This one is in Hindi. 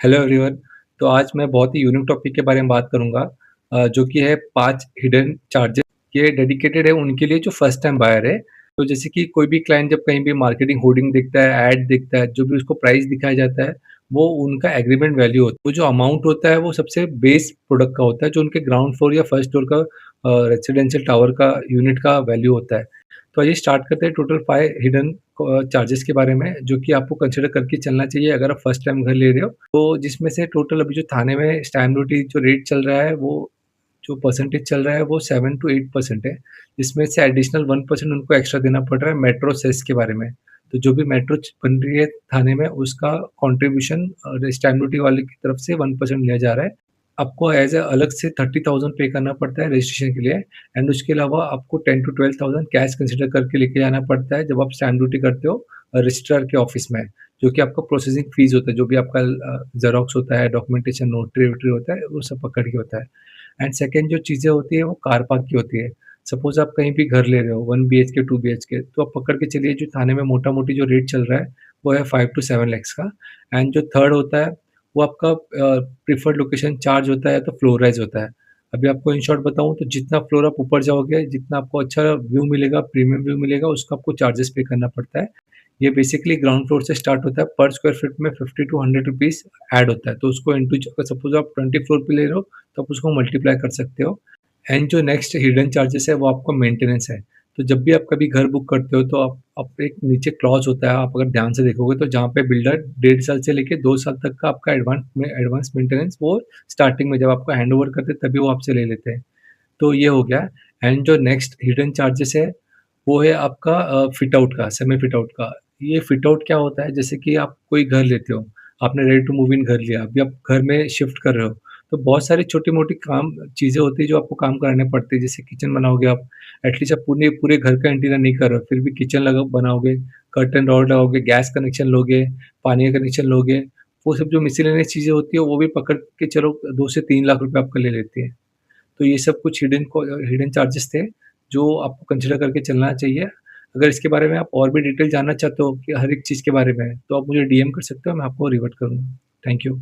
Hello everyone. तो आज मैं बहुत ही यूनिक टॉपिक के बारे में बात करूँगा, जो कि है 5 हिडन चार्जेस। ये डेडिकेटेड है उनके लिए जो फर्स्ट टाइम बायर है। तो जैसे कि कोई भी क्लाइंट जब कहीं भी मार्केटिंग होर्डिंग देखता है, ऐड देखता है, जो भी उसको प्राइस दिखाया जाता है, वो उनका एग्रीमेंट वैल्यू होता है। वो जो अमाउंट होता है वो सबसे बेस प्रोडक्ट का होता है, जो उनके ग्राउंड फ्लोर या फर्स्ट फ्लोर का रेजिडेंशियल टावर का यूनिट का वैल्यू होता है। तो आइए स्टार्ट करते हैं टोटल 5 हिडन चार्जेस के बारे में, जो कि आपको कंसिडर करके चलना चाहिए अगर आप फर्स्ट टाइम घर ले रहे हो। तो जिसमें से टोटल अभी जो थाने में स्टैम्प ड्यूटी जो रेट चल रहा है, वो जो परसेंटेज चल रहा है वो 7 टू 8% है। जिसमें से एडिशनल 1% उनको एक्स्ट्रा देना पड़ रहा है मेट्रो सेस के बारे में। तो जो भी मेट्रो बन रही है थाने में, उसका कॉन्ट्रीब्यूशन स्टैम्प ड्यूटी वाले की तरफ से 1% लिया जा रहा है। आपको एज़ अ अलग से 30,000 पे करना पड़ता है रजिस्ट्रेशन के लिए। एंड उसके अलावा आपको 10 टू 12,000 कैश कंसीडर करके लेके जाना पड़ता है जब आप स्टैम्प ड्यूटी करते हो रजिस्ट्रार के ऑफिस में, जो कि आपका प्रोसेसिंग फ़ीस होता है, जो भी आपका ज़ेरॉक्स होता है, डॉक्यूमेंटेशन, नोटरी-वोटरी होता है, वो सब पकड़ के होता है। एंड सेकंड जो चीज़ें होती है वो कार पार्क की होती है। सपोज़ आप कहीं भी घर ले रहे हो 1 बीएचके, 2 बीएचके, तो आप पकड़ के चलिए जो थाने में मोटा-मोटी जो रेट चल रहा है, वो है 5 टू 7 लैक्स का। एंड जो थर्ड होता है, वो आपका प्रेफर्ड लोकेशन चार्ज होता है, तो फ्लोर वाइज़ होता है। अभी आपको इन शॉर्ट बताऊँ तो जितना फ्लोर आप ऊपर जाओगे, जितना आपको अच्छा व्यू मिलेगा, प्रीमियम व्यू मिलेगा, उसका आपको चार्जेस पे करना पड़ता है। ये बेसिकली ग्राउंड फ्लोर से स्टार्ट होता है, पर स्क्वायर फीट में 50 टू 100 रुपीज़ ऐड होता है। तो उसको इंटू अगर सपोज़ आप 20 फ्लोर पे ले रहे हो, तो आप उसको मल्टीप्लाई कर सकते हो। एंड जो नेक्स्ट हिडन चार्जेस है वो आपका मेंटेनेंस है। तो जब भी आप कभी घर बुक करते हो, तो आप एक नीचे क्लॉज़ होता है, आप अगर ध्यान से देखोगे तो, जहाँ पे बिल्डर 1.5 साल से लेके 2 साल तक का आपका एडवांस मेंटेनेंस वो स्टार्टिंग में जब आपको हैंडओवर करते हैं तभी वो आपसे ले लेते हैं। तो ये हो गया। एंड जो नेक्स्ट हिडन चार्जेस है, वो है आपका फिट आउट का, सेमी फिट आउट का। ये फिट आउट क्या होता है, जैसे कि आप कोई घर लेते हो, आपने रेडी टू मूव इन घर लिया, अभी आप घर में शिफ्ट कर रहे हो, तो बहुत सारी छोटी-मोटी काम चीज़ें होती हैं जो आपको काम कराने पड़ते हैं। जैसे किचन बनाओगे आप, एटलीस्ट आप पूरे पूरे घर का इंटीरियर नहीं कर रहे हो, फिर भी किचन बनाओगे, कर्टन रॉड लगाओगे, गैस कनेक्शन लोगे, पानी का कनेक्शन लोगे, वो सब जो मिसेलेनियस चीज़ें होती हैं, वो भी पकड़ के चलो 2 से 3 लाख रुपए आपका ले लेती है। तो ये सब कुछ हिडन चार्जेस थे, जो आपको कंसिडर करके चलना चाहिए। अगर इसके बारे में आप और भी डिटेल जानना चाहते हो कि हर एक चीज़ के बारे में, तो आप मुझे डीएम कर सकते हो, मैं आपको रिवर्ट करूँगा। Thank you.